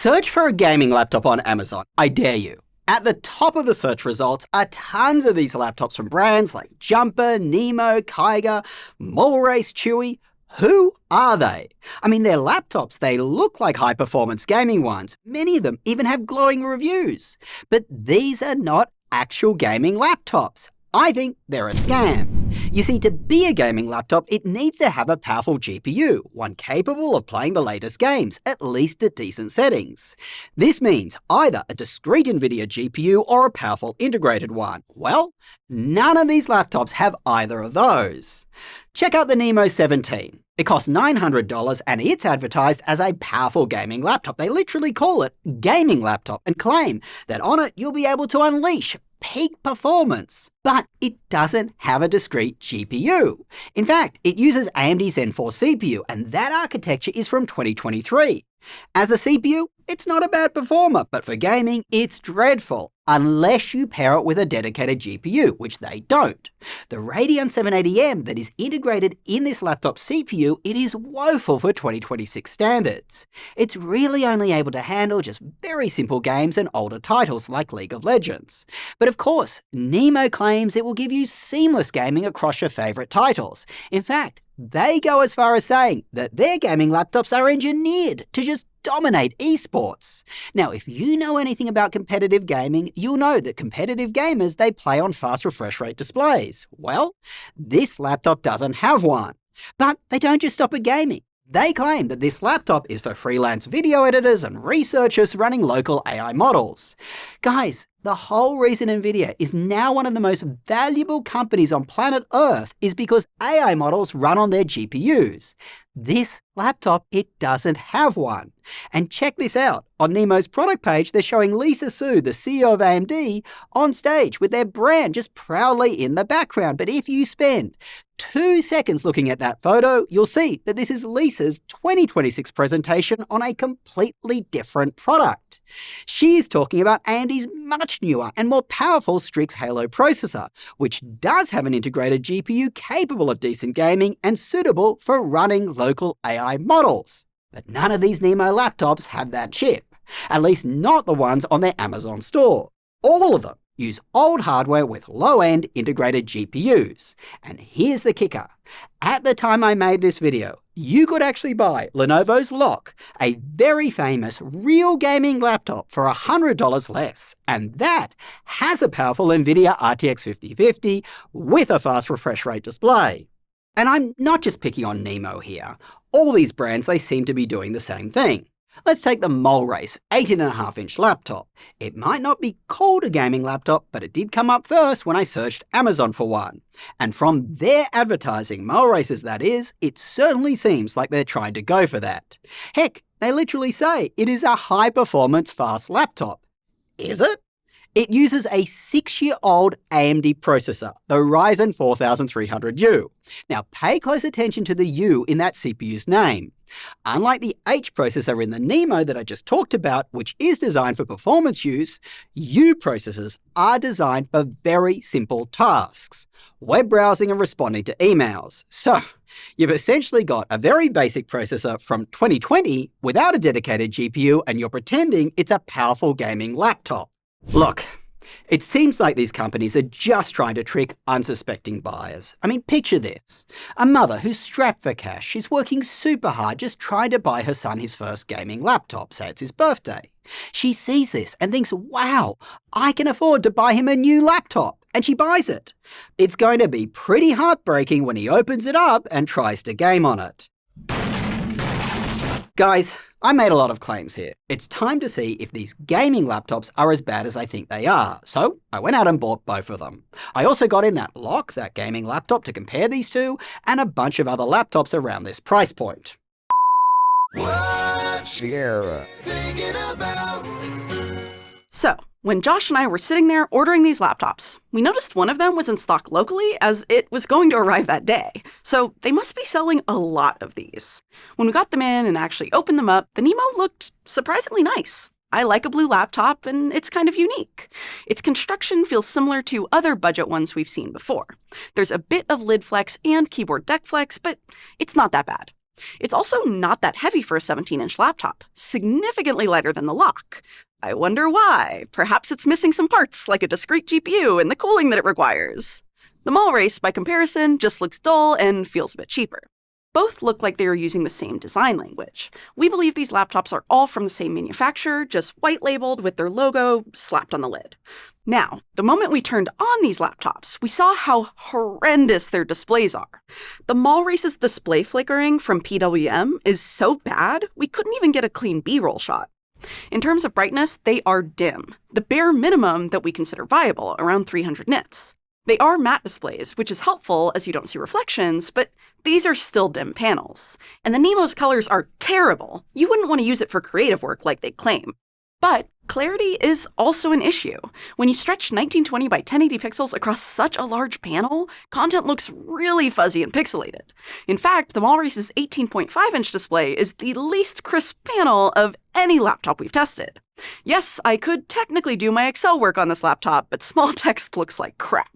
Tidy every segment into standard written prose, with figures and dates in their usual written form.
Search for a gaming laptop on Amazon, I dare you. At the top of the search results are tons of these laptops from brands like Jumper, Nimo, Kiger, Mallrace, Chuwi. Who are they? I mean, they're laptops. They look like high-performance gaming ones. Many of them even have glowing reviews. But these are not actual gaming laptops. I think they're a scam. You see, to be a gaming laptop, it needs to have a powerful GPU, one capable of playing the latest games, at least at decent settings. This means either a discrete NVIDIA GPU or a powerful integrated one. Well, none of these laptops have either of those. Check out the Nimo 17. It costs $900 and it's advertised as a powerful gaming laptop. They literally call it gaming laptop and claim that on it you'll be able to unleash peak performance. But it doesn't have a discrete GPU. In fact, it uses AMD Zen 4 CPU, and that architecture is from 2023. As a CPU, it's not a bad performer, but for gaming, it's dreadful, unless you pair it with a dedicated GPU, which they don't. The Radeon 780M that is integrated in this laptop CPU, it is woeful for 2026 standards. It's really only able to handle just very simple games and older titles like League of Legends. But of course, Nimo claims it will give you seamless gaming across your favorite titles. In fact, they go as far as saying that their gaming laptops are engineered to just dominate esports. Now, if you know anything about competitive gaming, you'll know that competitive gamers, they play on fast refresh rate displays. Well, this laptop doesn't have one. But they don't just stop at gaming. They claim that this laptop is for freelance video editors and researchers running local AI models. Guys, the whole reason NVIDIA is now one of the most valuable companies on planet Earth is because AI models run on their GPUs. This laptop, it doesn't have one. And check this out. On Nimo's product page, they're showing Lisa Su, the CEO of AMD, on stage with their brand just proudly in the background. But if you spend 2 seconds looking at that photo, you'll see that this is Lisa's 2026 presentation on a completely different product. She's talking about AMD's much newer and more powerful Strix Halo processor, which does have an integrated GPU capable of decent gaming and suitable for running local AI models. But none of these Nimo laptops have that chip, at least not the ones on their Amazon store. All of them use old hardware with low-end integrated GPUs. And here's the kicker. At the time I made this video, you could actually buy Lenovo's Lock, a very famous real gaming laptop, for $100 less. And that has a powerful NVIDIA RTX 5050 with a fast refresh rate display. And I'm not just picking on Nimo here. All these brands, they seem to be doing the same thing. Let's take the Mallrace 18.5-inch laptop. It might not be called a gaming laptop, but it did come up first when I searched Amazon for one. And from their advertising, Mallrace's that is, it certainly seems like they're trying to go for that. Heck, they literally say it is a high-performance fast laptop. Is it? It uses a 6-year-old AMD processor, the Ryzen 4300U. Now, pay close attention to the U in that CPU's name. Unlike the H processor in the Nimo that I just talked about, which is designed for performance use, U processors are designed for very simple tasks: web browsing and responding to emails. So, you've essentially got a very basic processor from 2020 without a dedicated GPU, and you're pretending it's a powerful gaming laptop. Look, it seems like these companies are just trying to trick unsuspecting buyers. I mean, picture this. A mother who's strapped for cash. She's working super hard just trying to buy her son his first gaming laptop, say it's his birthday. She sees this and thinks, wow, I can afford to buy him a new laptop. And she buys it. It's going to be pretty heartbreaking when he opens it up and tries to game on it. Guys, I made a lot of claims here. It's time to see if these gaming laptops are as bad as I think they are. So I went out and bought both of them. I also got in that Lock, that gaming laptop, to compare these two, and a bunch of other laptops around this price point. What's Cierra thinking about? So, when Josh and I were sitting there ordering these laptops, we noticed one of them was in stock locally as it was going to arrive that day. So they must be selling a lot of these. When we got them in and actually opened them up, the Nimo looked surprisingly nice. I like a blue laptop, and it's kind of unique. Its construction feels similar to other budget ones we've seen before. There's a bit of lid flex and keyboard deck flex, but it's not that bad. It's also not that heavy for a 17-inch laptop, significantly lighter than the Lock. I wonder why. Perhaps it's missing some parts, like a discrete GPU and the cooling that it requires. The Mallrace, by comparison, just looks dull and feels a bit cheaper. Both look like they are using the same design language. We believe these laptops are all from the same manufacturer, just white-labeled with their logo slapped on the lid. Now, the moment we turned on these laptops, we saw how horrendous their displays are. The Mallrace's display flickering from PWM is so bad, we couldn't even get a clean B-roll shot. In terms of brightness, they are dim, the bare minimum that we consider viable, around 300 nits. They are matte displays, which is helpful as you don't see reflections, but these are still dim panels. And the Nimo's colors are terrible. You wouldn't want to use it for creative work like they claim. But clarity is also an issue. When you stretch 1920 by 1080 pixels across such a large panel, content looks really fuzzy and pixelated. In fact, the Mallrace's 18.5-inch display is the least crisp panel of any laptop we've tested. Yes, I could technically do my Excel work on this laptop, but small text looks like crap.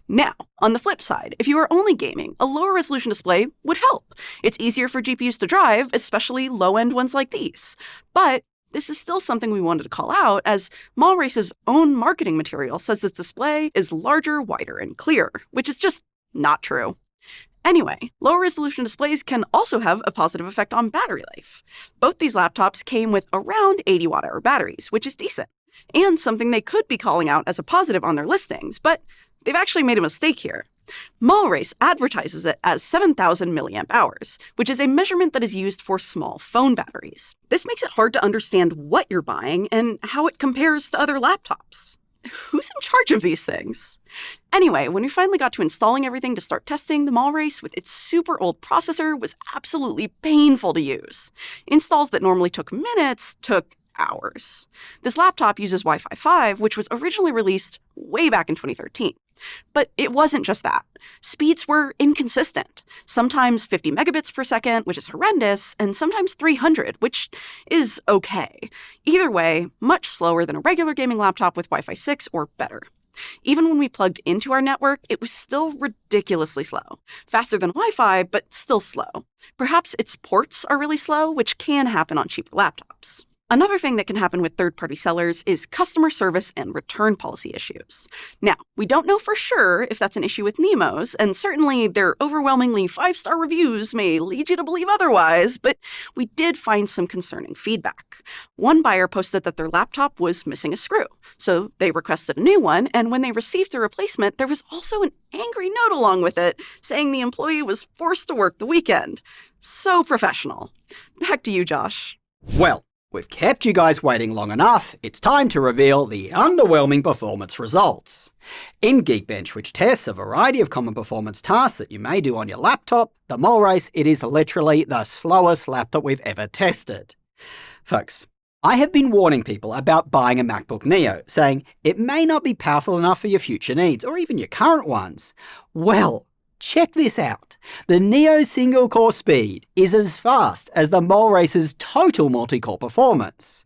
Now, on the flip side, if you are only gaming, a lower resolution display would help. It's easier for GPUs to drive, especially low-end ones like these. But this is still something we wanted to call out, as Mallrace's own marketing material says this display is larger, wider, and clearer, which is just not true. Anyway, lower-resolution displays can also have a positive effect on battery life. Both these laptops came with around 80 watt-hour batteries, which is decent, and something they could be calling out as a positive on their listings, but they've actually made a mistake here. Mallrace advertises it as 7,000 milliamp hours, which is a measurement that is used for small phone batteries. This makes it hard to understand what you're buying and how it compares to other laptops. Who's in charge of these things? Anyway, when we finally got to installing everything to start testing, the Mallrace with its super old processor was absolutely painful to use. Installs that normally took minutes took hours. This laptop uses Wi-Fi 5, which was originally released way back in 2013. But it wasn't just that. Speeds were inconsistent. Sometimes 50 megabits per second, which is horrendous, and sometimes 300, which is okay. Either way, much slower than a regular gaming laptop with Wi-Fi 6 or better. Even when we plugged into our network, it was still ridiculously slow. Faster than Wi-Fi, but still slow. Perhaps its ports are really slow, which can happen on cheaper laptops. Another thing that can happen with third-party sellers is customer service and return policy issues. Now, we don't know for sure if that's an issue with Nimo's, and certainly their overwhelmingly 5-star reviews may lead you to believe otherwise, but we did find some concerning feedback. One buyer posted that their laptop was missing a screw, so they requested a new one, and when they received the replacement, there was also an angry note along with it, saying the employee was forced to work the weekend. So professional. Back to you, Josh. Well, we've kept you guys waiting long enough. It's time to reveal the underwhelming performance results. In Geekbench, which tests a variety of common performance tasks that you may do on your laptop, the Mallrace, it is literally the slowest laptop we've ever tested. Folks, I have been warning people about buying a MacBook Neo, saying it may not be powerful enough for your future needs, or even your current ones. Well, check this out. The Neo single-core speed is as fast as the Mallrace's total multi-core performance.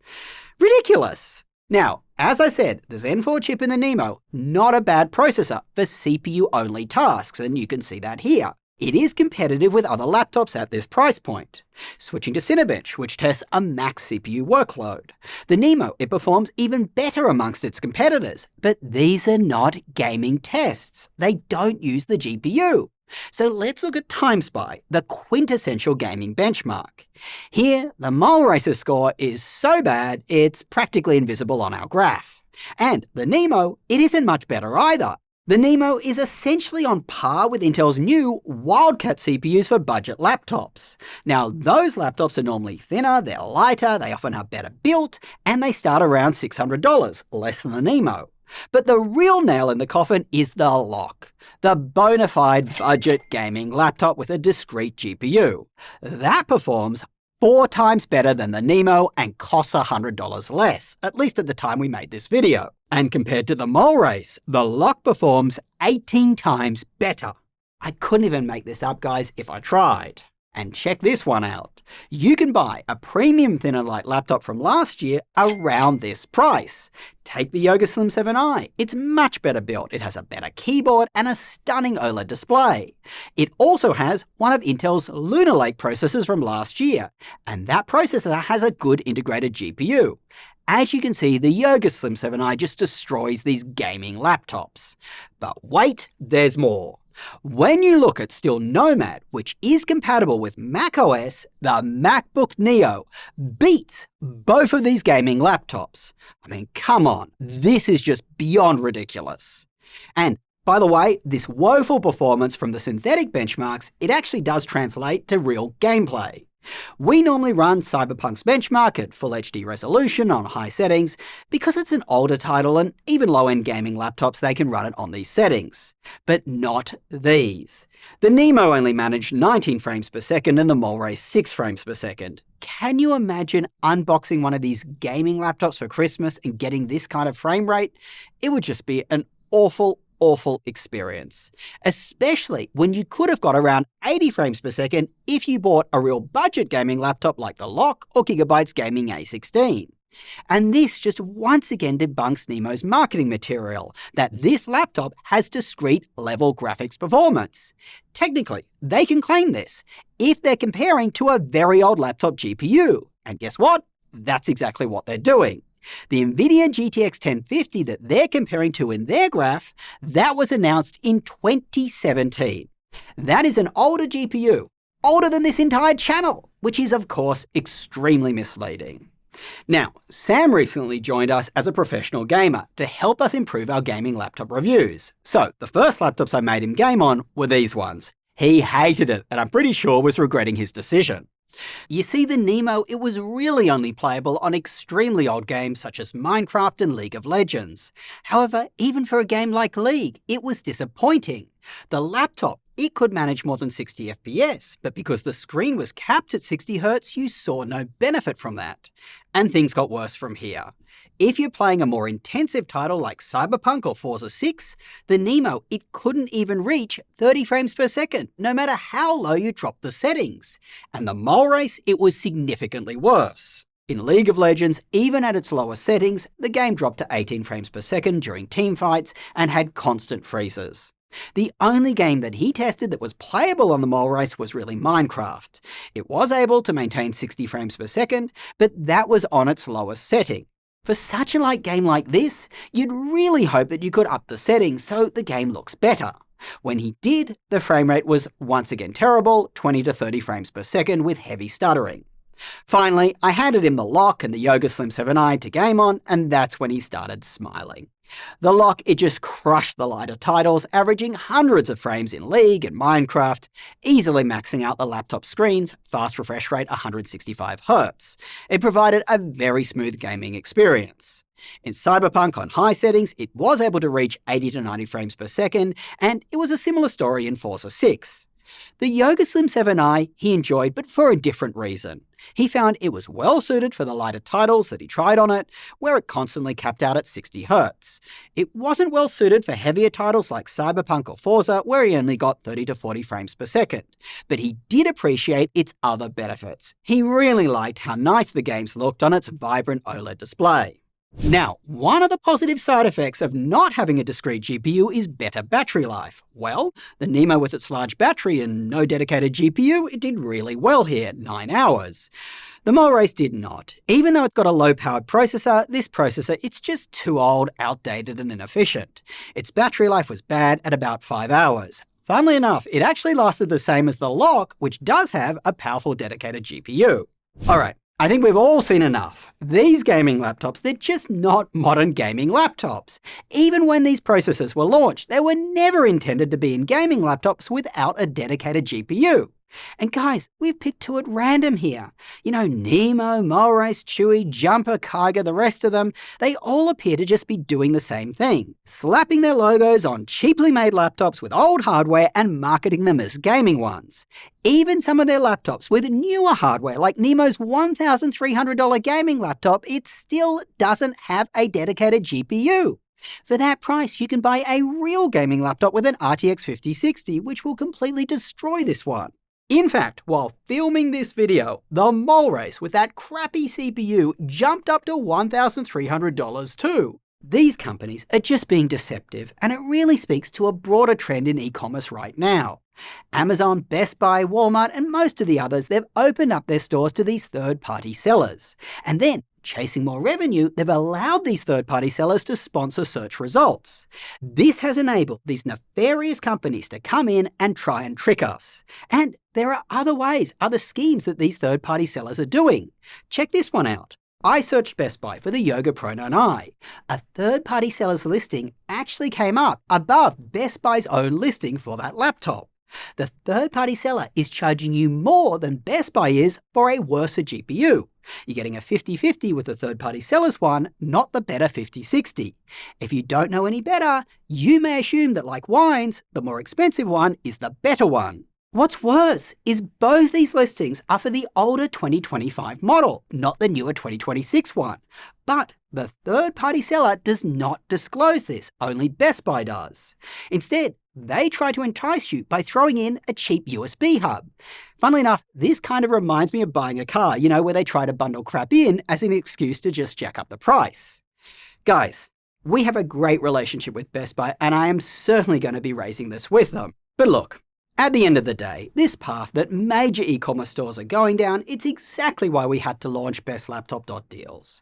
Ridiculous! Now, as I said, the Zen 4 chip in the Nimo, not a bad processor for CPU-only tasks, and you can see that here. It is competitive with other laptops at this price point. Switching to Cinebench, which tests a max CPU workload. The Nimo, it performs even better amongst its competitors, but these are not gaming tests. They don't use the GPU. So let's look at TimeSpy, the quintessential gaming benchmark. Here, the Mallrace's score is so bad, it's practically invisible on our graph. And the Nimo, it isn't much better either. The Nimo is essentially on par with Intel's new Wildcat CPUs for budget laptops. Now, those laptops are normally thinner, they're lighter, they often are better built, and they start around $600, less than the Nimo. But the real nail in the coffin is the Lock, the bona fide budget gaming laptop with a discrete GPU. That performs 4 times better than the Nimo and costs $100 less, at least at the time we made this video. And compared to the Mallrace, the Lock performs 18 times better. I couldn't even make this up, guys, if I tried. And check this one out. You can buy a premium thin and light laptop from last year around this price. Take the Yoga Slim 7i. It's much better built. It has a better keyboard and a stunning OLED display. It also has one of Intel's Lunar Lake processors from last year, and that processor has a good integrated GPU. As you can see, the Yoga Slim 7i just destroys these gaming laptops. But wait, there's more. When you look at Steel Nomad, which is compatible with macOS, the MacBook Neo beats both of these gaming laptops. I mean, come on, this is just beyond ridiculous. And by the way, this woeful performance from the synthetic benchmarks, it actually does translate to real gameplay. We normally run Cyberpunk's benchmark at Full HD resolution on high settings because it's an older title and even low-end gaming laptops, they can run it on these settings. But not these. The Nimo only managed 19 frames per second and the Mallrace 6 frames per second. Can you imagine unboxing one of these gaming laptops for Christmas and getting this kind of frame rate? It would just be an awful experience, especially when you could have got around 80 frames per second if you bought a real budget gaming laptop like the Lock or Gigabyte's gaming A16. And this just once again debunks Nimo's marketing material, that this laptop has discrete level graphics performance. Technically, they can claim this if they're comparing to a very old laptop GPU. And guess what? That's exactly what they're doing. The NVIDIA GTX 1050 that they're comparing to in their graph, that was announced in 2017. That is an older GPU, older than this entire channel, which is of course extremely misleading. Now, Sam recently joined us as a professional gamer to help us improve our gaming laptop reviews. So the first laptops I made him game on were these ones. He hated it, and I'm pretty sure was regretting his decision. You see, the Nimo, it was really only playable on extremely old games such as Minecraft and League of Legends. However, even for a game like League, it was disappointing. The laptop, it could manage more than 60 FPS, but because the screen was capped at 60 Hz, you saw no benefit from that. And things got worse from here. If you're playing a more intensive title like Cyberpunk or Forza 6, the Nimo, it couldn't even reach 30 frames per second, no matter how low you dropped the settings. And the Mallrace, it was significantly worse. In League of Legends, even at its lower settings, the game dropped to 18 frames per second during teamfights and had constant freezes. The only game that he tested that was playable on the Mallrace was really Minecraft. It was able to maintain 60 frames per second, but that was on its lowest setting. For such a light game like this, you'd really hope that you could up the settings so the game looks better. When he did, the frame rate was once again terrible, 20 to 30 frames per second with heavy stuttering. Finally, I handed him the Lock and the Yoga Slim 7i to game on, and that's when he started smiling. The Lock, it just crushed the lighter titles, averaging hundreds of frames in League and Minecraft, easily maxing out the laptop screen's fast refresh rate 165 Hz. It provided a very smooth gaming experience. In Cyberpunk on high settings, it was able to reach 80 to 90 frames per second, and it was a similar story in Forza 6. The Yoga Slim 7i he enjoyed, but for a different reason. He found it was well suited for the lighter titles that he tried on it, where it constantly capped out at 60 Hz. It wasn't well suited for heavier titles like Cyberpunk or Forza, where he only got 30 to 40 frames per second. But he did appreciate its other benefits. He really liked how nice the games looked on its vibrant OLED display. Now, one of the positive side effects of not having a discrete GPU is better battery life. Well, the Nimo with its large battery and no dedicated GPU, it did really well here, 9 hours. The Mallrace did not. Even though it's got a low-powered processor, this processor, it's just too old, outdated and inefficient. Its battery life was bad at about 5 hours. Funnily enough, it actually lasted the same as the Lock, which does have a powerful dedicated GPU. Alright. I think we've all seen enough. These gaming laptops, they're just not modern gaming laptops. Even when these processors were launched, they were never intended to be in gaming laptops without a dedicated GPU. And guys, we've picked two at random here. You know, Nimo, Mallrace, Chuwi, Jumper, Kyger, the rest of them, they all appear to just be doing the same thing. Slapping their logos on cheaply made laptops with old hardware and marketing them as gaming ones. Even some of their laptops with newer hardware, like Nimo's $1,300 gaming laptop, it still doesn't have a dedicated GPU. For that price, you can buy a real gaming laptop with an RTX 5060, which will completely destroy this one. In fact, while filming this video, the Mallrace with that crappy CPU jumped up to $1,300 too. These companies are just being deceptive, and it really speaks to a broader trend in e-commerce right now. Amazon, Best Buy, Walmart, and most of the others, they've opened up their stores to these third-party sellers. And then, chasing more revenue, they've allowed these third-party sellers to sponsor search results. This has enabled these nefarious companies to come in and try and trick us. And there are other ways, other schemes that these third-party sellers are doing. Check this one out. I searched Best Buy for the Yoga Pro 9i. A third-party seller's listing actually came up above Best Buy's own listing for that laptop. The third-party seller is charging you more than Best Buy is for a worse GPU. You're getting a 50-50 with the third-party seller's one, not the better 50-60. If you don't know any better, you may assume that like wines, the more expensive one is the better one. What's worse is both these listings are for the older 2025 model, not the newer 2026 one. But the third-party seller does not disclose this, only Best Buy does. Instead, they try to entice you by throwing in a cheap USB hub. Funnily enough, this kind of reminds me of buying a car, where they try to bundle crap in as an excuse to just jack up the price. Guys, we have a great relationship with Best Buy, and I am certainly going to be raising this with them. But look, at the end of the day, this path that major e-commerce stores are going down, it's exactly why we had to launch bestlaptop.deals.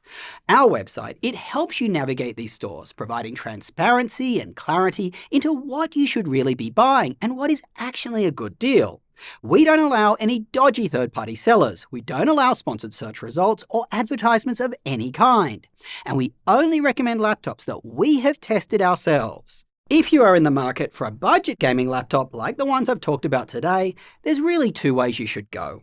Our website, it helps you navigate these stores, providing transparency and clarity into what you should really be buying and what is actually a good deal. We don't allow any dodgy third-party sellers. We don't allow sponsored search results or advertisements of any kind. And we only recommend laptops that we have tested ourselves. If you are in the market for a budget gaming laptop like the ones I've talked about today, there's really two ways you should go.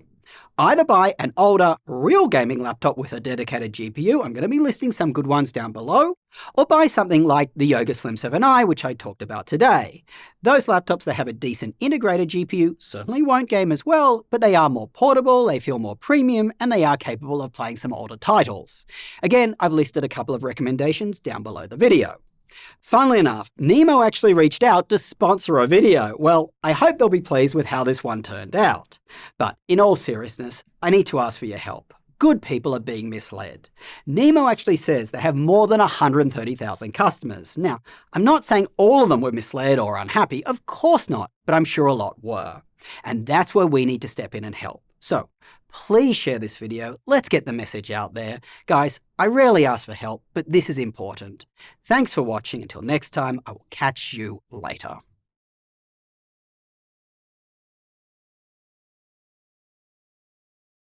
Either buy an older, real gaming laptop with a dedicated GPU, I'm going to be listing some good ones down below, or buy something like the Yoga Slim 7i, which I talked about today. Those laptops that have a decent integrated GPU certainly won't game as well, but they are more portable, they feel more premium, and they are capable of playing some older titles. Again, I've listed a couple of recommendations down below the video. Funnily enough, Nimo actually reached out to sponsor a video. Well, I hope they'll be pleased with how this one turned out. But in all seriousness, I need to ask for your help. Good people are being misled. Nimo actually says they have more than 130,000 customers. Now, I'm not saying all of them were misled or unhappy, of course not, but I'm sure a lot were. And that's where we need to step in and help. So, please share this video. Let's get the message out there. Guys, I rarely ask for help, but this is important. Thanks for watching. Until next time, I will catch you later.